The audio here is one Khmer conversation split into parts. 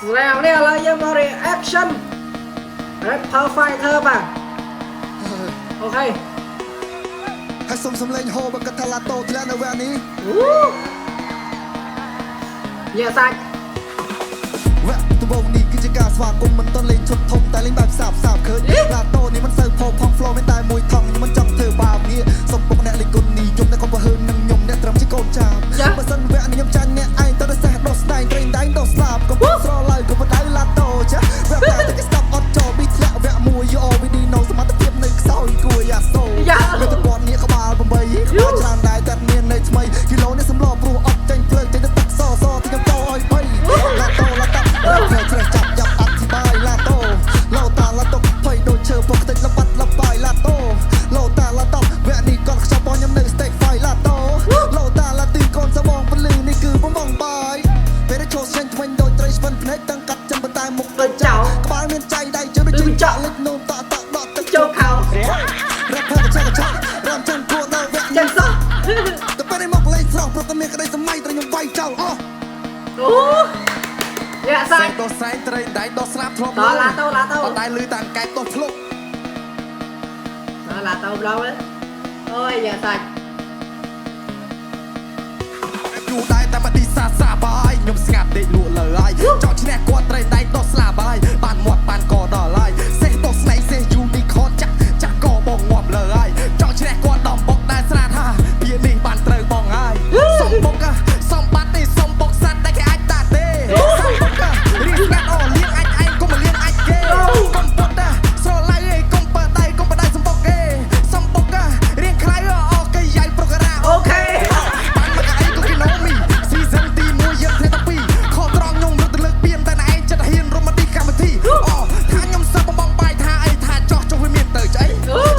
Leo leo là dân mời action Rapper Fighter bà Ok ហើយសុំសំឡេងហូបកថាឡាតូធ្លាក់នៅវគ្គនេះ Dạ sạch វគ្គដំបូងនេះគឺជាការស្វាគមន៍មិនតន់លេងឈុតធំតែលេងបែបសាបឃើញឡាតូនេះមិនសូវផផង flow មានតែមួយថងខ្ញុំមិនចង់ធ្វើបាបងារសុំពុកអ្នកលេងគុណនេះយំអ្នកកុំបើហឺនឹងខ្ញុំអ្នកត្រឹមជាកូនចាមបើសិនវគ្គនេះខ្ញុំចាញ់អ្នកឯងទៅទៅសេះដោះស្ដែងត្រេងដែងដោះស្លាប់កុំស្រឡៅកុំបដៅឡាតូចាវគ្គតែគេស្ដាប់អត់ចោលពីធ្លាក់វគ្គមួយ you already know សមត្ថភាពនៅខ្សោយគួរយ៉ាសូលើតគាត់នេះក្បាល8ក្បាលច្រើនដែរតែមានន័យថ្មីគីឡូនេះសម្លព្រោះអត់ចេញភ្លើងចេញទៅទឹកសសទីខ្ញុំតឲ្យ3ឡាតូឡាតាច្រេះចាប់អធិបាយឡាតូឡូតាឡាតុកភ័យដូចឈើពកតិចលបាត់លបាយឡាតូឡូតាឡាតុកវគ្គនេះគាត់ខ្ចប់បងខ្ញុំនៅ stage 5ឡាតូឡូតាឡាទីកូនសបងពលឺនេះគឺបំបងបាយពេលដែលចូលចេញថ្មិញដូចត្រីស្វិនភ្នែកទាំងកាត់ចិនបន្តែមុខដូចចៅក្បាលមានចៃដៃជើងដូចជើងចាក់លិចនោមតដកទឹកចូលខោរ៉ាប់ផាចារ៉ាំចាំគួរដល់វគ្គយ៉ាងសោះតែពេលនេះមកលេងស្រស់ព្រោះតែមានក្តីសម័យត្រូវខ្ញុំវាយចោលអស់អូយ៉ាសាច់ដោះសែងត្រីដៃដោះស្លាប់ធ្លាប់ឡាតូអត់ដែរលឺតាមកែបដោះភ្លុកឡាតូម្ដងអូយយ៉ាសាច់យូរដែរតែមកទីសាបាយខ្ញុំស្ងាត់ដេកលក់លើហើយចောက်ឈ្នះគាត់ត្រីដៃដោះស្លាប់ហើយបានមាត់បានកដល់ហើយសេះដោះស្នែងសេះយូនីខនចាក់កបងងាប់លើហើយចောက်ឈ្នះគាត់ដំបុកដែរស្រាថាវានេះបានត្រូវបងហើយសំបុកសំបាត់ទេសំបុកសាត់តែគេអាចតាទេសំបុករៀងស្ងាត់អូលៀងអាចឯងកុំលៀងអាចគេកុំពុតស្រឡៃឯងកុំបើដៃកុំបដៃសំបុកគេសំបុករៀងខ្លៅអូគេយ៉ៃប្រូក្រាអូខេបានមកឯងក៏គេណូមីស៊ីសឹងទី1យើងធ្វើតែ2ខុសត្រង់ខ្ញុំរត់ទៅលើកពៀនតែឯងចិត្តហ៊ានរំមកទីកម្មវិធីអូថាខ្ញុំសឹកបងបាយថាអីថាចោះចុះវាមានទៅឆ្អី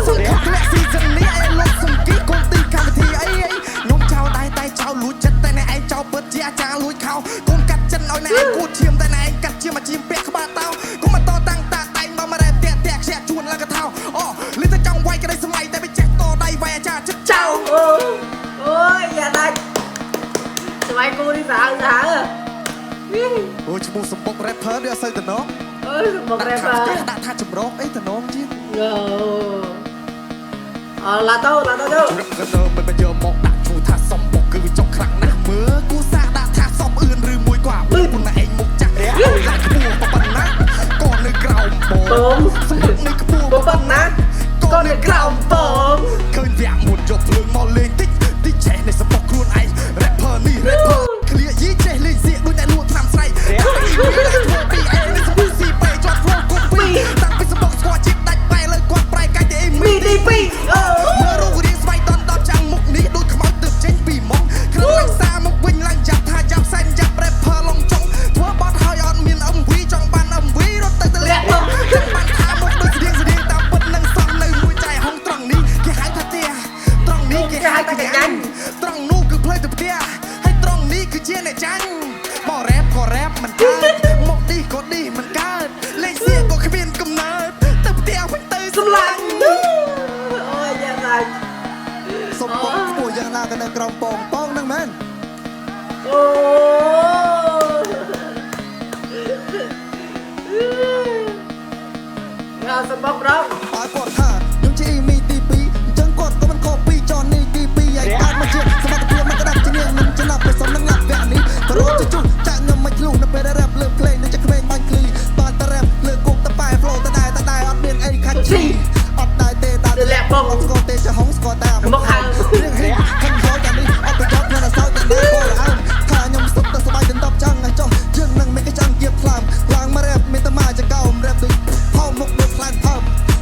សុំខំធ្លាក់ស៊ីសឹងនេះឯងលោកសុំគីកុំទីកម្មវិធីអីខ្ញុំចោលដែរតែចោលលួចចិត្តតែឯងចោលពិតជាអាចារ្យលួចខោកុំកាត់ចិនឲ្យឯងគួតឈាមតែឯងកាត់ជាមកជាពាក់ក្បាលតោកុំមកតតាំងតាដៃមករ៉ែតាក់ខ្ជាក់ជួនឡើងកថោអូលឺតែចង់វាយក្តីសម័យតែវាចេះតដៃវាយអាចារ្យចិត្តចោលអូយយ៉ាដាច់ស្បែកគូនេះស្អាតអូឈ្មោះសម្បុក rapper នេះអត់សូវតំណងអើយសម្បុក rapper ដាក់ថាចម្រោកអីតំណងទៀតអូឡាតូជ្រឹកកណ្ដោមិនយកមកដាក់ឈ្មោះថាសម្បុកគឺវាចុកខ្លាំងណាស់មើលគូសាដាក់ថាសំអឿនឬមួយក៏អឿនខ្លួនឯងមុខចាស់រះឡើងខ្ពស់ប៉ុណ្ណាក៏នៅក្រោមបងសម្បុកនៅខ្ពស់ប៉ុណ្ណាក៏នៅក្រោមបងឃើញវគ្គមុនយកភ្លើងមកលេងតិចចេះនៃសម្បុកខ្លួនឯង rapper នេះ rapper គ្រាយីចេះលេងសៀកដូចតែលក់ថ្នាំស្រ័យធ្វើពីអេនេះសម្បុកស៊ីបែជាប់ flow គុំពីតាំងពីសម្បុកស្គាល់ជាតិដាច់បែលើគាត់ប្រែកាច់តែអីមីទី2មើលរូបរាងស្បែកដល់ចាំងមុខនេះដូចខ្មោចទើបចេញពីមុខគ្រឿងឡើងសារមកវិញឡើងចាប់ថាចាប់សែនចាប់ rapper ឡងចុងធ្វើបត់ហើយអត់មាន MV ចង់បាន MV រត់ទៅទម្លាក់បងចាំបានថាមុខដូចស្តៀងតាមពិតនឹងសំនៅមួយចៃហងត្រង់នេះគេហៅថាទៀត្រង់នេះគេហៅថាកញ្ញាត្រង់នោះគឺផ្លេទៅផ្ទះហើយត្រង់នេះគឺជាអ្នកចាញ់មករ៉េបក៏រ៉េបមិនកើតមកឌីក៏ឌីមិនកើតលេងសៀកក៏គ្មានកំណើតទៅផ្ទះវិញទៅសម្លាញ់អូយយ៉ាងណាសុំបងឈ្មោះយ៉ាងណាក៏នៅក្រោមពងហ្នឹងមែនអូយ៉ាសបុករងបើគាត់ថាខ្ញុំជាអ៊ីមីទី2អញ្ចឹងគាត់ក៏មិនខុសពីចននេះទី2ហើយកើតមកជាសមត្ថភាពមកក្តាប់ជានាងនឹងចំណាប់ទៅសំនឹងងាត់វគ្គនេះក៏រត់ជជុះចាក់ខ្ញុំមិនឆ្លុះនៅពេលដែល rap លើកក្លែងនឹងจะក្មេងបាញ់ឃ្លីបានតែ rap លើគប់តែប៉ែ flow តែដែរអត់មានអីខាច់ឈីអត់ដែរទេតែលាក់បងស្គាល់ទេចាហុងស្គាល់តែមកហៅរៀងរៀងខំយកតែនេះអត់ប្រយោជន៍នៅសោតតែនេះបងអើថាខ្ញុំសុខតែសบายដណ្ដប់ចាំងហើយចុះយើងនឹងមិនគេចង់គៀបខ្លាំងឡើងមក rap មានតែមកចកោម rap ដូចផោមុខដូចខ្លាំងថើប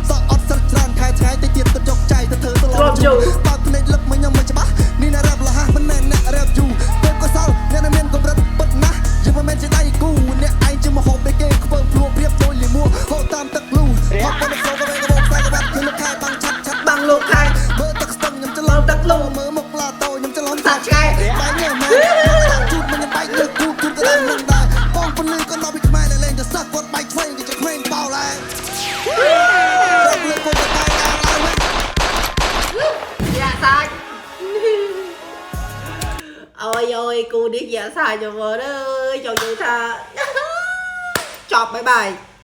សក់អត់ស្រឹកច្រើនខែថ្ងៃទៅទៀតទៅចុកចៃទៅធ្វើទៅឡងជូបើភ្នែកលឹកមកខ្ញុំមិនច្បាស់នេះអ្នក rap លះមិនមែនអ្នក rap យូពេលក៏សល់អ្នកមានកម្រិតពិតណាស់យើងមិនមែនជាដៃគូអ្នកឯងជាមហូបពេលគេខ្ពើមភ្លួព្រៀបដូចលីមួហូតតាមទឹកលូអត់បានចូលទៅវិញក៏ខ្សែក្បាត់គឺលោកខែបាំងឆាត់បាំងលោកខែមើលទឹកស្ទឹងខ្ញុំច្រឡំទឹកលូមើលមុខឡាតូខ្ញុំច្រឡំសាច់ឆ្កែបែរញ៉ែមកជូតមិនបែកលើគូជូតទៅដល់នឹងដែរបងពលឺក៏ដល់ពីខ្មែរលេងទៅសឹកគាត់បែកឆ្វេងគេឆ្វេងបោឡើងរកលើគាត់ទៅបែកឡើងវិញយ៉ាសាច់អូយគូនេះយ៉ាសាច់យកមកអើយចង់និយាយថា บ๊ายบาย